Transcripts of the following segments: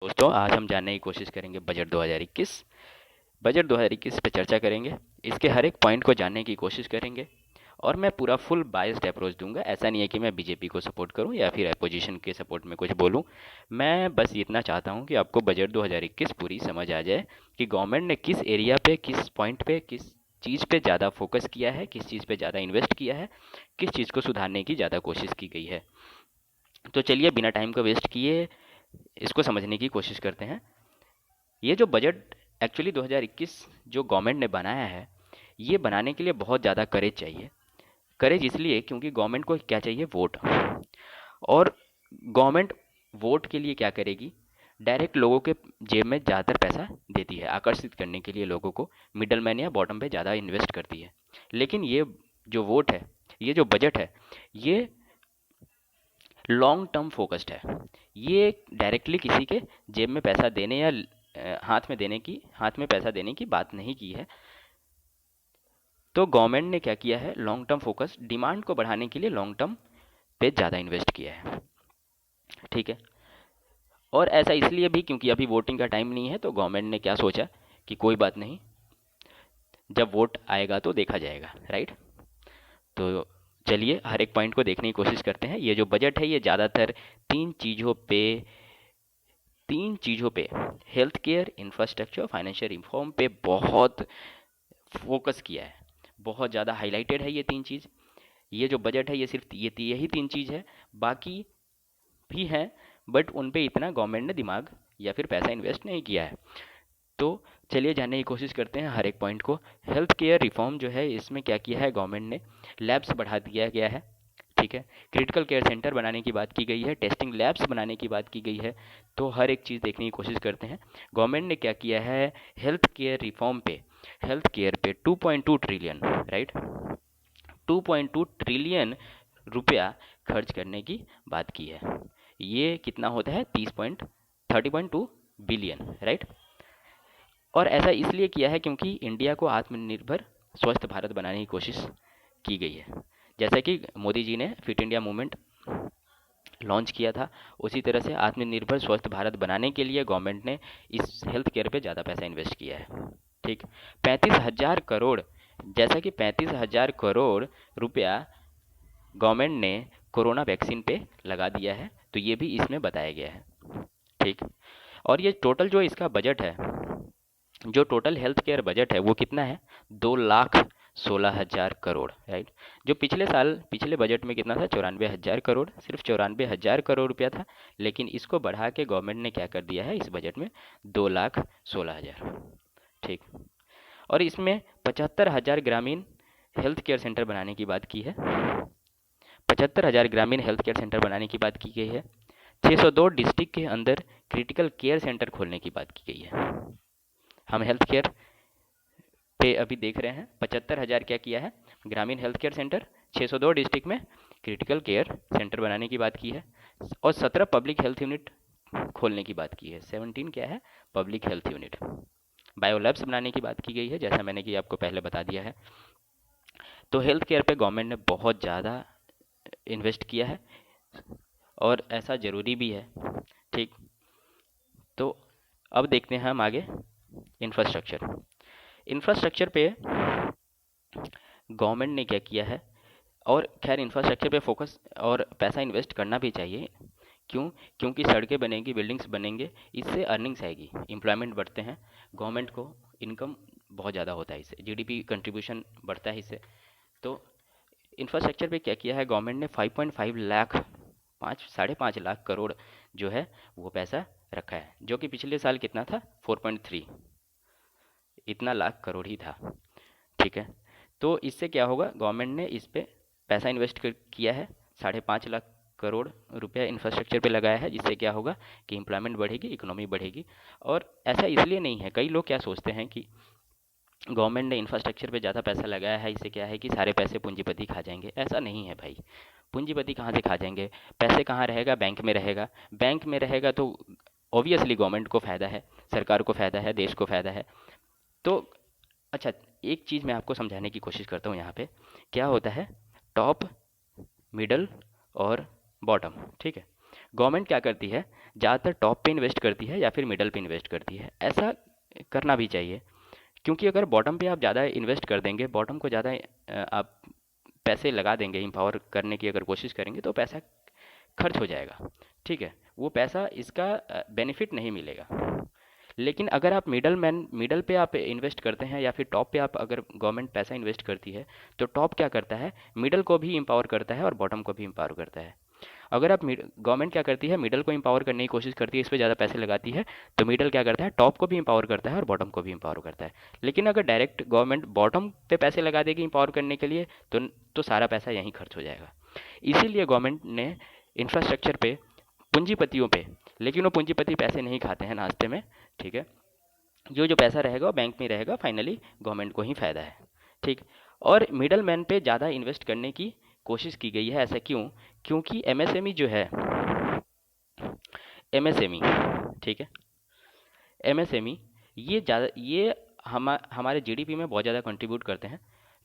दोस्तों, आज हम जानने की कोशिश करेंगे बजट 2021। बजट 2021 पे चर्चा करेंगे। इसके हर एक पॉइंट को जानने की कोशिश करेंगे। और मैं पूरा फुल बाइस्ड अप्रोच दूंगा। ऐसा नहीं है कि मैं बीजेपी को सपोर्ट करूं या फिर अपोजिशन के सपोर्ट में कुछ बोलूं। मैं बस इतना चाहता हूं कि आपको बजट 2021 पूरी समझ आ जाए कि गवर्नमेंट ने किस एरिया पे, किस पॉइंट पे, किस चीज़ पे ज़्यादा फोकस किया है, किस चीज़ पे ज़्यादा इन्वेस्ट किया है, किस चीज़ को सुधारने की ज़्यादा कोशिश की गई है। तो चलिए, बिना टाइम को वेस्ट किए इसको समझने की कोशिश करते हैं। ये जो बजट एक्चुअली 2021 जो गवर्नमेंट ने बनाया है, ये बनाने के लिए बहुत ज़्यादा करेज चाहिए। करेज इसलिए क्योंकि गवर्नमेंट को क्या चाहिए? वोट। और गवर्नमेंट वोट के लिए क्या करेगी? डायरेक्ट लोगों के जेब में ज़्यादातर पैसा देती है, आकर्षित करने के लिए लोगों को मिडल मैन या बॉटम पे ज़्यादा इन्वेस्ट करती है। लेकिन ये जो वोट है, ये जो बजट है, ये लॉन्ग टर्म फोकस्ड है। ये डायरेक्टली किसी के जेब में पैसा देने या हाथ में पैसा देने की बात नहीं की है। तो गवर्नमेंट ने क्या किया है? लॉन्ग टर्म फोकस, डिमांड को बढ़ाने के लिए लॉन्ग टर्म पे ज़्यादा इन्वेस्ट किया है। ठीक है। और ऐसा इसलिए भी क्योंकि अभी वोटिंग का टाइम नहीं है, तो गवर्नमेंट ने क्या सोचा कि कोई बात नहीं, जब वोट आएगा तो देखा जाएगा, राइट। तो चलिए, हर एक पॉइंट को देखने की कोशिश करते हैं। ये जो बजट है, ये ज़्यादातर तीन चीज़ों पे तीन चीज़ों पे, health care, infrastructure, financial reform पे बहुत फोकस किया है। बहुत ज़्यादा हाईलाइटेड है ये तीन चीज़। ये जो बजट है, ये सिर्फ यही तीन चीज़ है। बाकी भी हैं, बट उन पे इतना गवर्नमेंट ने दिमाग या फिर पैसा इन्वेस्ट नहीं किया है। तो चलिए, जानने की कोशिश करते हैं हर एक पॉइंट को। हेल्थ केयर रिफॉर्म जो है, इसमें क्या किया है गवर्नमेंट ने? लैब्स बढ़ा दिया गया है। ठीक है। क्रिटिकल केयर सेंटर बनाने की बात की गई है, टेस्टिंग लैब्स बनाने की बात की गई है। तो हर एक चीज़ देखने की कोशिश करते हैं। गवर्नमेंट ने क्या किया है हेल्थ केयर रिफॉर्म पे? हेल्थ केयर पे 2.2 ट्रिलियन, राइट, 2.2 ट्रिलियन रुपया खर्च करने की बात की है। ये कितना होता है? 30.2 बिलियन, राइट। और ऐसा इसलिए किया है क्योंकि इंडिया को आत्मनिर्भर स्वस्थ भारत बनाने की कोशिश की गई है। जैसा कि मोदी जी ने फिट इंडिया मूवमेंट लॉन्च किया था, उसी तरह से आत्मनिर्भर स्वस्थ भारत बनाने के लिए गवर्नमेंट ने इस हेल्थ केयर पे ज़्यादा पैसा इन्वेस्ट किया है। ठीक। 35,000 करोड़, जैसा कि 35,000 करोड़ रुपया गवर्नमेंट ने कोरोना वैक्सीन पे लगा दिया है, तो ये भी इसमें बताया गया है। ठीक। और ये टोटल जो इसका बजट है, जो टोटल हेल्थ केयर बजट है, वो कितना है? 2,16,000 करोड़, राइट। जो पिछले बजट में कितना था? 94,000 करोड़, सिर्फ 94,000 करोड़ रुपया था। लेकिन इसको बढ़ा के गवर्नमेंट ने क्या कर दिया है इस बजट में? 2,16,000। ठीक। और इसमें 75,000 ग्रामीण हेल्थ केयर सेंटर बनाने की बात की है। 75,000 ग्रामीण हेल्थ केयर सेंटर बनाने की बात की गई है। 602 डिस्ट्रिक्ट के अंदर क्रिटिकल केयर सेंटर खोलने की बात की गई है। हम हेल्थ केयर पे अभी देख रहे हैं 75,000 क्या किया है? ग्रामीण हेल्थ केयर सेंटर, 602 डिस्ट्रिक्ट में क्रिटिकल केयर सेंटर बनाने की बात की है। और 17 पब्लिक हेल्थ यूनिट खोलने की बात की है। 17 क्या है? Public health unit. बायोलैब्स बनाने की बात की गई है, जैसा मैंने कि आपको पहले बता दिया है। तो हेल्थ केयर पे गवर्नमेंट ने बहुत ज़्यादा इन्वेस्ट किया है, और ऐसा ज़रूरी भी है। ठीक। तो अब देखते हैं हम आगे इंफ्रास्ट्रक्चर। इंफ्रास्ट्रक्चर पे गवर्नमेंट ने क्या किया है? और खैर, इंफ्रास्ट्रक्चर पे फोकस और पैसा इन्वेस्ट करना भी चाहिए। क्यों? क्योंकि सड़कें बनेंगी, बिल्डिंग्स बनेंगे, इससे अर्निंग्स आएगी, एम्प्लॉयमेंट बढ़ते हैं, गवर्नमेंट को इनकम बहुत ज़्यादा होता है, इससे जीडीपी कंट्रीब्यूशन बढ़ता है इससे। तो इंफ्रास्ट्रक्चर पे क्या किया है गवर्नमेंट ने? 5.5 लाख, 5.5 लाख करोड़ जो है वो पैसा रखा है, जो कि पिछले साल कितना था? 4.3, इतना लाख करोड़ ही था। ठीक है। तो इससे क्या होगा? गवर्नमेंट ने इस पे पैसा इन्वेस्ट किया है, 5.5 लाख करोड़ रुपया इंफ्रास्ट्रक्चर पे लगाया है, जिससे क्या होगा कि एम्प्लॉयमेंट बढ़ेगी, इकोनॉमी बढ़ेगी। और ऐसा इसलिए नहीं है, कई लोग क्या सोचते हैं कि गवर्नमेंट ने इंफ्रास्ट्रक्चर पे ज़्यादा पैसा लगाया है, इससे क्या है कि सारे पैसे पूंजीपति खा जाएंगे। ऐसा नहीं है भाई। पूंजीपति कहाँ से खा जाएंगे? पैसे कहाँ रहेगा? बैंक में रहेगा। बैंक में रहेगा तो ऑब्वियसली गवर्नमेंट को फ़ायदा है, सरकार को फ़ायदा है, देश को फ़ायदा है। तो अच्छा, एक चीज़ मैं आपको समझाने की कोशिश करता हूँ यहाँ पे। क्या होता है टॉप, मिडल और बॉटम? ठीक है। गवर्नमेंट क्या करती है, ज़्यादातर टॉप पे इन्वेस्ट करती है या फिर मिडल पे इन्वेस्ट करती है। ऐसा करना भी चाहिए, क्योंकि अगर बॉटम पे आप ज़्यादा इन्वेस्ट कर देंगे, बॉटम को ज़्यादा आप पैसे लगा देंगे, एम्पावर करने की अगर कोशिश करेंगे, तो पैसा खर्च हो जाएगा। ठीक है, वो पैसा इसका बेनिफिट नहीं मिलेगा। लेकिन अगर आप मिडल पे आप इन्वेस्ट करते हैं या फिर टॉप पे आप अगर गवर्नमेंट पैसा इन्वेस्ट करती है, तो टॉप क्या करता है, मिडल को भी एम्पावर करता है और बॉटम को भी एम्पावर करता है। अगर आप गवर्नमेंट क्या करती है, मिडल को एम्पावर करने की कोशिश करती है, इस पे ज़्यादा पैसे लगाती है, तो मिडल क्या करता है, टॉप को भी एम्पावर करता है और बॉटम को भी एम्पावर करता है। लेकिन अगर डायरेक्ट गवर्नमेंट बॉटम पे पैसे लगा देगी एम्पावर करने के लिए, तो सारा पैसा यहीं खर्च हो जाएगा। इसीलिए गवर्नमेंट ने इंफ्रास्ट्रक्चर पे, पूंजीपतियों पे, लेकिन वो पूंजीपति पैसे नहीं खाते हैं नाश्ते में। ठीक है, जो जो पैसा रहेगा वो बैंक में रहेगा, फाइनली गवर्नमेंट को ही फ़ायदा है। ठीक, और मिडल मैन पे ज़्यादा इन्वेस्ट करने की कोशिश की गई है। ऐसा क्यों? क्योंकि एमएसएमई जो है, एमएसएमई, ठीक है, एमएसएमई ये हमारे जीडीपी में बहुत ज़्यादा कंट्रीब्यूट करते हैं।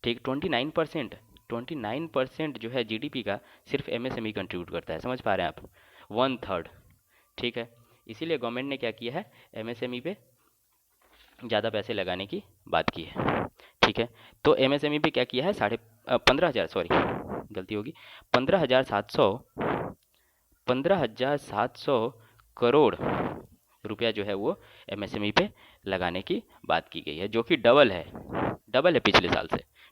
ठीक, 29% जो है जीडीपी का, सिर्फ एमएसएमई कंट्रीब्यूट करता है। समझ पा रहे हैं आप? 1/3। ठीक है, इसीलिए गवर्नमेंट ने क्या किया है, एमएसएमई पे ज़्यादा पैसे लगाने की बात की है। ठीक है, तो एमएसएमई पे क्या किया है, 15,000, सॉरी गलती होगी, 15,700 करोड़ रुपया जो है वो एमएसएमई पे लगाने की बात की गई है, जो कि डबल है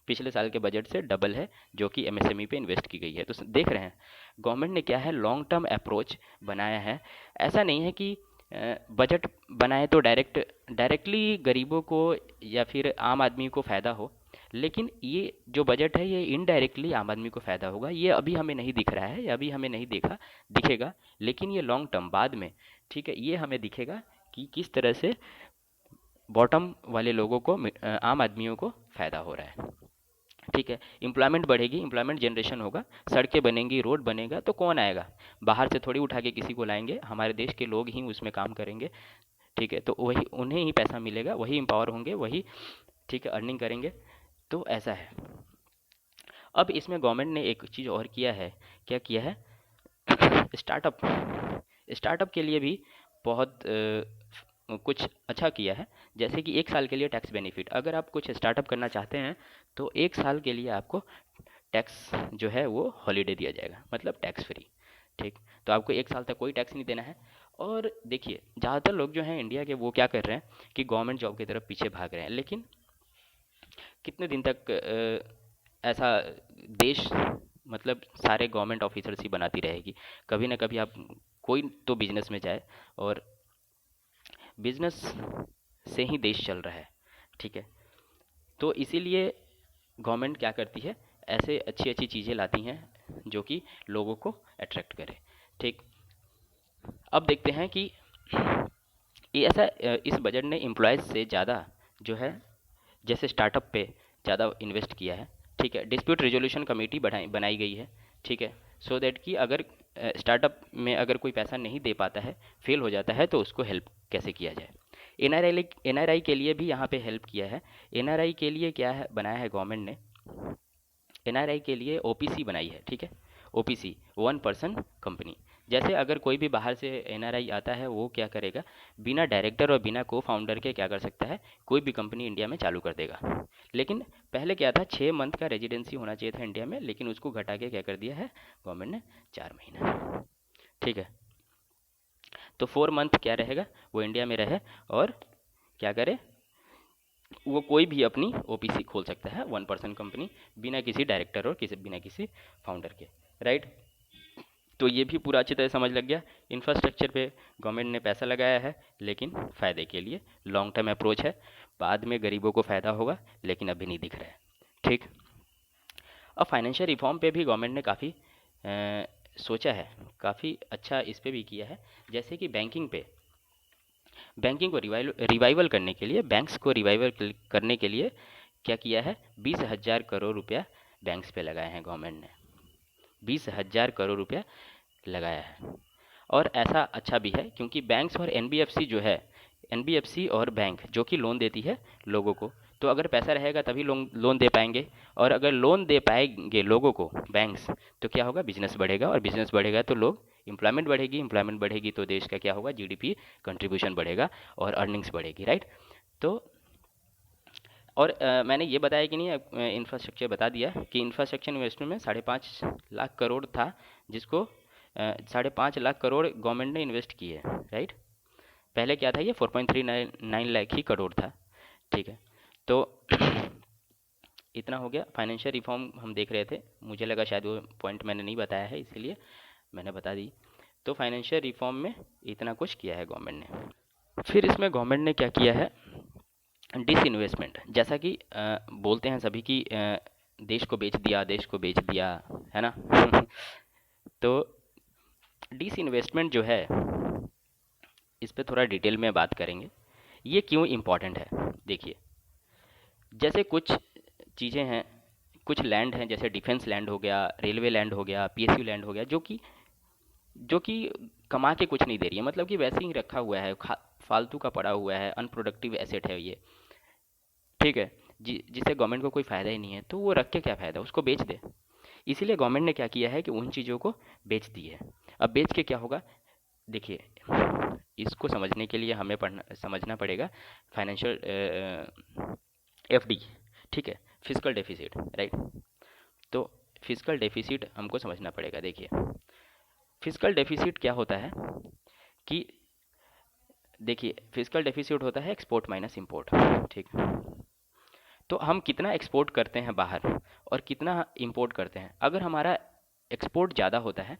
पिछले साल के बजट से डबल है, जो कि एमएसएमई पे इन्वेस्ट की गई है। तो देख रहे हैं गवर्नमेंट ने क्या है, लॉन्ग टर्म अप्रोच बनाया है। ऐसा नहीं है कि बजट बनाए तो डायरेक्टली गरीबों को या फिर आम आदमी को फ़ायदा हो, लेकिन ये जो बजट है ये इनडायरेक्टली आम आदमी को फ़ायदा होगा। ये अभी हमें नहीं दिख रहा है, अभी हमें नहीं दिखेगा, लेकिन ये लॉन्ग टर्म बाद में, ठीक है, ये हमें दिखेगा कि किस तरह से बॉटम वाले लोगों को, आम आदमियों को फ़ायदा हो रहा है। ठीक है, एम्प्लॉयमेंट बढ़ेगी, एम्प्लॉयमेंट जनरेशन होगा, सड़कें बनेंगी, रोड बनेगा, तो कौन आएगा? बाहर से थोड़ी उठा के किसी को लाएंगे, हमारे देश के लोग ही उसमें काम करेंगे। ठीक है, तो वही उन्हें ही पैसा मिलेगा, वही एम्पावर होंगे, वही, ठीक है, अर्निंग करेंगे। तो ऐसा है। अब इसमें गवर्नमेंट ने एक चीज़ और किया है। क्या किया है? स्टार्टअप स्टार्टअप के लिए भी बहुत कुछ अच्छा किया है। जैसे कि 1 साल के लिए टैक्स बेनिफिट, अगर आप कुछ स्टार्टअप करना चाहते हैं तो 1 साल के लिए आपको टैक्स जो है वो हॉलीडे दिया जाएगा, मतलब टैक्स फ्री। ठीक, तो आपको 1 साल तक कोई टैक्स नहीं देना है। और देखिए, ज़्यादातर लोग जो हैं इंडिया के, वो क्या कर रहे हैं कि गवर्नमेंट जॉब की तरफ पीछे भाग रहे हैं। लेकिन कितने दिन तक ऐसा देश, मतलब सारे गवर्नमेंट ऑफिसर्स ही बनाती रहेगी? कभी ना कभी आप, कोई तो बिजनेस में जाए, और बिजनेस से ही देश चल रहा है। ठीक है, तो इसीलिए गवर्नमेंट क्या करती है, ऐसे अच्छी अच्छी चीज़ें लाती हैं जो कि लोगों को अट्रैक्ट करे। ठीक, अब देखते हैं कि ये ऐसा, इस बजट ने एम्प्लॉयज़ से ज़्यादा जो है, जैसे स्टार्टअप पे ज़्यादा इन्वेस्ट किया है। ठीक है, डिस्प्यूट रिजोल्यूशन कमेटी बनाई गई है। ठीक है, सो दैट कि अगर स्टार्टअप में अगर कोई पैसा नहीं दे पाता है, फेल हो जाता है, तो उसको हेल्प कैसे किया जाए। एनआरआई के लिए भी यहाँ पे हेल्प किया है। एनआरआई के लिए क्या है बनाया है गवर्नमेंट ने, एनआरआई के लिए ओपीसी बनाई है। ठीक है, ओपीसी, 1 पर्सन कंपनी। जैसे अगर कोई भी बाहर से एनआरआई आता है, वो क्या करेगा, बिना डायरेक्टर और बिना को फाउंडर के क्या कर सकता है, कोई भी कंपनी इंडिया में चालू कर देगा। लेकिन पहले क्या था, 6 मंथ का रेजिडेंसी होना चाहिए था इंडिया में, लेकिन उसको घटा के क्या कर दिया है गवर्नमेंट ने, 4 महीना। ठीक है, तो 4 मंथ क्या रहेगा, वो इंडिया में रहे और क्या करे, वो कोई भी अपनी ओपीसी खोल सकता है, 1 पर्सन कंपनी, बिना किसी डायरेक्टर और बिना किसी फाउंडर के। राइट, तो ये भी पूरा अच्छी तरह समझ लग गया। इंफ्रास्ट्रक्चर पे गवर्नमेंट ने पैसा लगाया है, लेकिन फ़ायदे के लिए, लॉन्ग टर्म अप्रोच है, बाद में गरीबों को फ़ायदा होगा, लेकिन अभी नहीं दिख रहा है। ठीक, अब फाइनेंशियल रिफॉर्म पे भी गवर्नमेंट ने काफ़ी सोचा है, काफ़ी अच्छा इस पे भी किया है। जैसे कि बैंकिंग को रिवाइवल करने के लिए, बैंक्स को रिवाइवल करने के लिए क्या किया है, 20,000 करोड़ रुपया बैंक्स पे लगाए हैं गवर्नमेंट ने। 20,000 करोड़ रुपया लगाया है। और ऐसा अच्छा भी है, क्योंकि बैंक्स और एनबीएफसी जो है, एनबीएफसी और बैंक जो कि लोन देती है लोगों को, तो अगर पैसा रहेगा तभी लोन दे पाएंगे, और अगर लोन दे पाएंगे लोगों को बैंक्स, तो क्या होगा, बिजनेस बढ़ेगा, और बिजनेस बढ़ेगा तो लोग एम्प्लॉयमेंट बढ़ेगी तो देश का क्या होगा, जीडीपी कंट्रीब्यूशन बढ़ेगा और अर्निंग्स बढ़ेगी, राइट। तो और मैंने ये बताया कि नहीं, इंफ्रास्ट्रक्चर बता दिया कि इंफ्रास्ट्रक्चर इन्वेस्टमेंट में 5.5 लाख करोड़ था, जिसको 5.5 लाख करोड़ गवर्नमेंट ने इन्वेस्ट किए है, राइट। पहले क्या था, ये 4.39 लाख ही करोड़ था, ठीक है। तो इतना हो गया। फाइनेंशियल रिफॉर्म हम देख रहे थे, मुझे लगा शायद वो पॉइंट मैंने नहीं बताया है, इसलिए मैंने बता दी। तो फाइनेंशियल रिफॉर्म में इतना कुछ किया है गवर्नमेंट ने। फिर इसमें गवर्नमेंट ने क्या किया है, डिसइन्वेस्टमेंट, जैसा कि बोलते हैं सभी कि देश को बेच दिया, देश को बेच दिया, है ना। तो डिसइन्वेस्टमेंट जो है, इस पे थोड़ा डिटेल में बात करेंगे, ये क्यों इम्पोर्टेंट है। देखिए, जैसे कुछ चीज़ें हैं, कुछ लैंड हैं, जैसे डिफेंस लैंड हो गया, रेलवे लैंड हो गया, पीएसयू लैंड हो गया, जो कि कमा के कुछ नहीं दे रही है, मतलब कि वैसे ही रखा हुआ है, फालतू का पड़ा हुआ है, अनप्रोडक्टिव एसेट है ये, ठीक है। जिससे गवर्नमेंट को कोई फ़ायदा ही नहीं है, तो वो रख के क्या फ़ायदा, उसको बेच दे। इसीलिए गवर्नमेंट ने क्या किया है कि उन चीज़ों को बेच दी है। अब बेच के क्या होगा, देखिए, इसको समझने के लिए हमें समझना पड़ेगा फाइनेंशियल एफडी, ठीक है, फिजिकल डेफिसिट, राइट। तो फिजिकल डेफिसिट हमको समझना पड़ेगा। देखिए, फिजिकल डेफिसिट क्या होता है कि, देखिए, फिजिकल डेफिसिट होता है एक्सपोर्ट माइनस इंपोर्ट, ठीक। तो हम कितना एक्सपोर्ट करते हैं बाहर और कितना इंपोर्ट करते हैं। अगर हमारा एक्सपोर्ट ज़्यादा होता है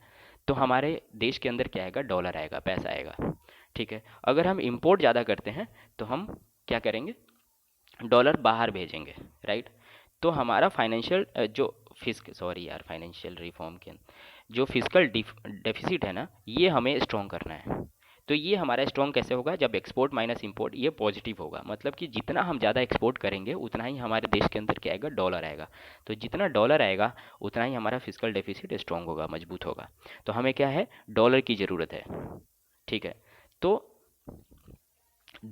तो हमारे देश के अंदर क्या आएगा, डॉलर आएगा, पैसा आएगा, ठीक है। अगर हम इंपोर्ट ज़्यादा करते हैं तो हम क्या करेंगे, डॉलर बाहर भेजेंगे, राइट। तो हमारा फाइनेंशियल जो फाइनेंशियल रिफॉर्म के जो फिजिकल डेफिसिट है ना, ये हमें स्ट्रॉन्ग करना है। तो ये हमारा स्ट्रॉन्ग कैसे होगा, जब एक्सपोर्ट माइनस इंपोर्ट ये पॉजिटिव होगा, मतलब कि जितना हम ज़्यादा एक्सपोर्ट करेंगे उतना ही हमारे देश के अंदर क्या आएगा, डॉलर आएगा। तो जितना डॉलर आएगा उतना ही हमारा फिजिकल डेफिसिट स्ट्रॉन्ग होगा, मजबूत होगा। तो हमें क्या है, डॉलर की ज़रूरत है, ठीक है। तो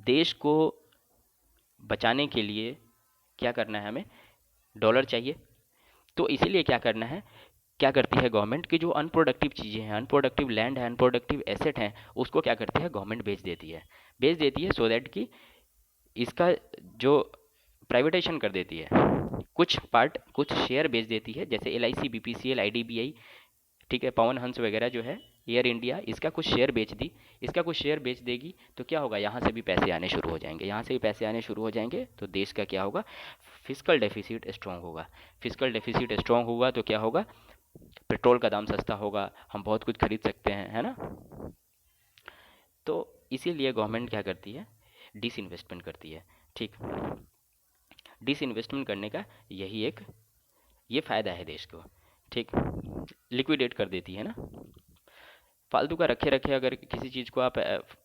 देश को बचाने के लिए क्या करना है, हमें डॉलर चाहिए। तो इसीलिए क्या करना है, क्या करती है गवर्नमेंट की, जो अनप्रोडक्टिव चीज़ें हैं, अनप्रोडक्टिव लैंड है, अनप्रोडक्टिव एसेट हैं, उसको क्या करती है गवर्नमेंट, बेच देती है सो दैट कि इसका जो प्राइवेटाइजेशन कर देती है, कुछ पार्ट, कुछ शेयर बेच देती है, जैसे LIC, BPCL, IDBI, ठीक है, पवन हंस वगैरह जो है, एयर इंडिया, इसका कुछ शेयर बेच दी, इसका कुछ शेयर बेच देगी, तो क्या होगा, यहाँ से भी पैसे आने शुरू हो जाएंगे, यहाँ से भी पैसे आने शुरू हो जाएंगे, तो देश का क्या होगा, फिजिकल डेफिसिट स्ट्रांग होगा। फिजिकल डेफिसिट स्ट्रांग होगा तो क्या होगा, पेट्रोल का दाम सस्ता होगा, हम बहुत कुछ खरीद सकते हैं, है ना। तो इसीलिए गवर्नमेंट क्या करती है, डिसइन्वेस्टमेंट करती है, ठीक। डिसइन्वेस्टमेंट करने का यही एक ये फ़ायदा है देश को, ठीक। लिक्विडेट कर देती है ना, फालतू का रखे रखे अगर किसी चीज़ को आप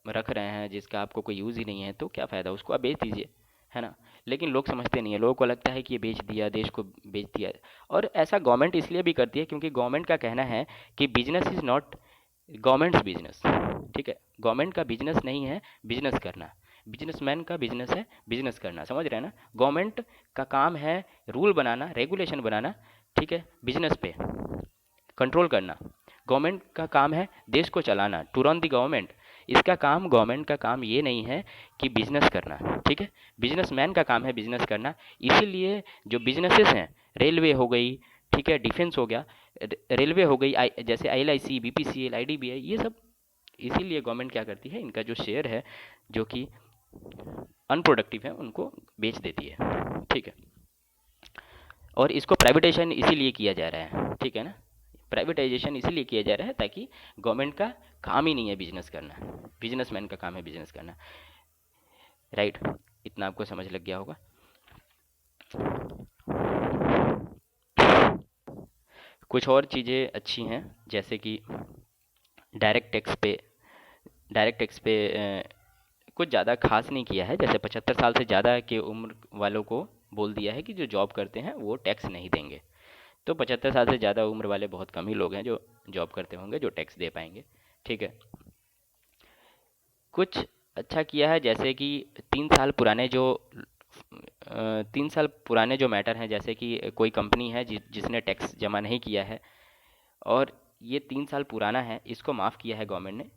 रख रहे हैं जिसका आपको कोई यूज़ ही नहीं है, तो क्या फ़ायदा, उसको आप बेच दीजिए, है ना। लेकिन लोग समझते नहीं है, लोगों को लगता है कि ये बेच दिया, देश को बेच दिया। और ऐसा गवर्नमेंट इसलिए भी करती है क्योंकि गवर्नमेंट का कहना है कि business is not governments business, ठीक है। गवर्नमेंट का बिजनेस नहीं है बिजनेस करना, बिजनेसमैन का बिजनेस है बिजनेस करना, समझ रहे हैं ना। गवर्नमेंट का काम है रूल बनाना, रेगुलेशन बनाना, ठीक है, बिजनेस पे कंट्रोल करना। गवर्नमेंट का काम है देश को चलाना, टू रन दी गवर्नमेंट। इसका काम, गवर्नमेंट का काम ये नहीं है कि बिजनेस करना, ठीक है। बिजनेसमैन का काम है बिजनेस करना। इसीलिए जो बिजनेसेस हैं, रेलवे हो गई, ठीक है, डिफेंस हो गया, रेलवे हो गई, जैसे LIC, BPCL, IDBI, ये सब इसीलिए गवर्नमेंट क्या करती है, इनका जो शेयर है जो कि अनप्रोडक्टिव है उनको बेच देती है, ठीक है। और इसको प्राइवेटाइजेशन इसीलिए किया जा रहा है, ठीक है ना। प्राइवेटाइजेशन इसीलिए किया जा रहा है ताकि गवर्नमेंट का काम ही नहीं है बिजनेस करना, बिजनेसमैन का काम है बिजनेस करना, राइट। इतना आपको समझ लग गया होगा। कुछ और चीज़ें अच्छी हैं, जैसे कि डायरेक्ट टैक्स पे, कुछ ज़्यादा खास नहीं किया है। जैसे 75 साल से ज़्यादा के उम्र वालों को बोल दिया है कि जो जॉब करते हैं वो टैक्स नहीं देंगे। तो 75 साल से ज़्यादा उम्र वाले बहुत कम ही लोग हैं जो जॉब करते होंगे जो टैक्स दे पाएंगे, ठीक है। कुछ अच्छा किया है, जैसे कि 3 साल पुराने जो 3 साल पुराने जो मैटर हैं, जैसे कि कोई कंपनी है जिसने टैक्स जमा नहीं किया है और ये 3 साल पुराना है, इसको माफ़ किया है गवर्नमेंट ने।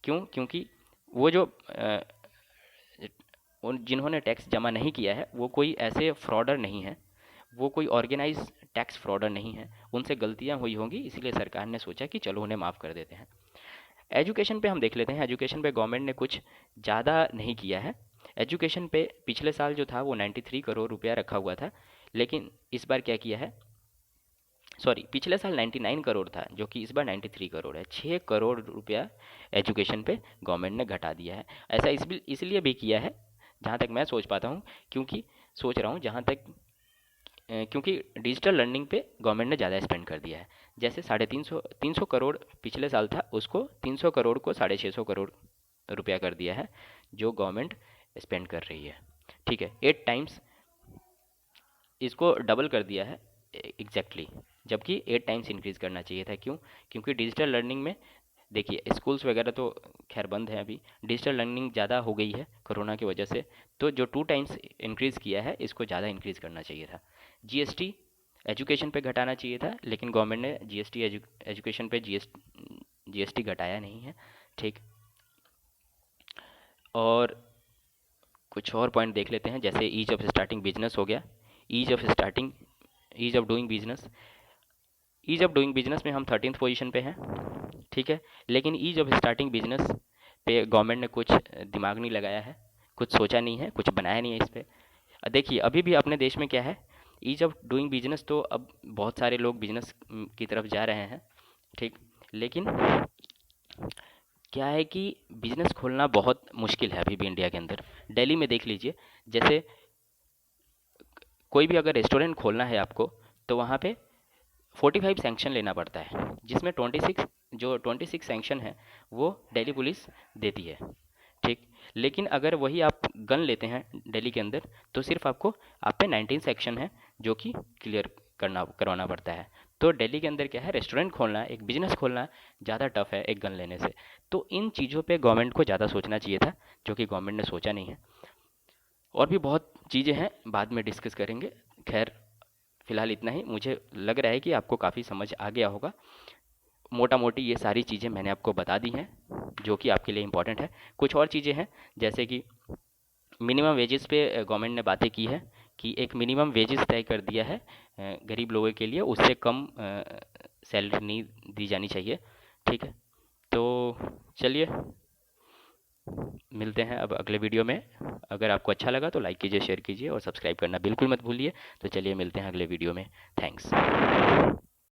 क्यों? क्योंकि वो जो उन जिन्होंने टैक्स जमा नहीं किया है वो कोई ऐसे फ्रॉडर नहीं है, वो कोई ऑर्गेनाइज टैक्स फ्रॉडर नहीं है, उनसे गलतियां हुई होंगी, इसलिए सरकार ने सोचा कि चलो उन्हें माफ़ कर देते हैं। एजुकेशन पे हम देख लेते हैं। एजुकेशन पे गवर्नमेंट ने कुछ ज़्यादा नहीं किया है। एजुकेशन पे पिछले साल जो था वो 93 करोड़ रुपया रखा हुआ था, लेकिन इस बार क्या किया है, सॉरी, पिछले साल 99 करोड़ था जो कि इस बार 93 करोड़ है। 6 करोड़ रुपया एजुकेशन पे गवर्नमेंट ने घटा दिया है। ऐसा इसलिए भी किया है, जहाँ तक मैं सोच पाता हूँ, क्योंकि सोच रहा हूँ जहाँ तक क्योंकि डिजिटल लर्निंग पे गवर्नमेंट ने ज़्यादा स्पेंड कर दिया है। जैसे 350 करोड़ पिछले साल था, उसको 300 करोड़ को 650 करोड़ रुपया कर दिया है जो गवर्नमेंट स्पेंड कर रही है। ठीक है, 8 टाइम्स इसको डबल कर दिया है एग्जैक्टली, जबकि 8 टाइम्स इंक्रीज़ करना चाहिए था। क्यों? क्योंकि डिजिटल लर्निंग में देखिए स्कूल्स वगैरह तो खैर बंद है अभी, डिजिटल लर्निंग ज़्यादा हो गई है कोरोना की वजह से, तो जो 2 टाइम्स इंक्रीज़ किया है इसको ज़्यादा इंक्रीज़ करना चाहिए था। जीएसटी एजुकेशन पे घटाना चाहिए था, लेकिन गवर्नमेंट ने जीएसटी एजुकेशन पे जीएसटी घटाया नहीं है। ठीक, और कुछ और पॉइंट देख लेते हैं, जैसे ईज ऑफ स्टार्टिंग बिजनेस हो गया। Ease of starting ease of doing business ease of doing business में हम 13th पोजीशन पे हैं। ठीक है, लेकिन ईज ऑफ स्टार्टिंग बिजनेस पे गवर्नमेंट ने कुछ दिमाग नहीं लगाया है, कुछ सोचा नहीं है, कुछ बनाया नहीं है इस पे। देखिए अभी भी अपने देश में क्या है, ईज ऑफ डूइंग बिजनेस तो अब बहुत सारे लोग बिजनेस की तरफ जा रहे हैं। ठीक, लेकिन क्या है कि बिजनेस खोलना बहुत मुश्किल है अभी भी इंडिया के अंदर। दिल्ली में देख लीजिए, जैसे कोई भी अगर रेस्टोरेंट खोलना है आपको, तो वहाँ पे 45 सैंक्शन लेना पड़ता है, जिसमें 26 सैंक्शन है वो दिल्ली पुलिस देती है। ठीक, लेकिन अगर वही आप गन लेते हैं दिल्ली के अंदर, तो सिर्फ आपको आप पे 19 सेक्शन है जो कि क्लियर करवाना पड़ता है। तो दिल्ली के अंदर क्या है, रेस्टोरेंट खोलना, एक बिजनेस खोलना ज़्यादा टफ है एक गन लेने से। तो इन चीज़ों पे गवर्नमेंट को ज़्यादा सोचना चाहिए था, जो कि गवर्नमेंट ने सोचा नहीं है। और भी बहुत चीज़ें हैं, बाद में डिस्कस करेंगे। खैर फिलहाल इतना ही। मुझे लग रहा है कि आपको काफ़ी समझ आ गया होगा। मोटा मोटी ये सारी चीज़ें मैंने आपको बता दी हैं जो कि आपके लिए इम्पोर्टेंट है। कुछ और चीज़ें हैं, जैसे कि मिनिमम वेजेस पे गवर्नमेंट ने बातें की है कि एक मिनिमम वेजेस तय कर दिया है गरीब लोगों के लिए, उससे कम सैलरी नहीं दी जानी चाहिए। ठीक है, तो चलिए मिलते हैं अब अगले वीडियो में। अगर आपको अच्छा लगा तो लाइक कीजिए, शेयर कीजिए और सब्सक्राइब करना बिल्कुल मत भूलिए। तो चलिए मिलते हैं अगले वीडियो में। थैंक्स।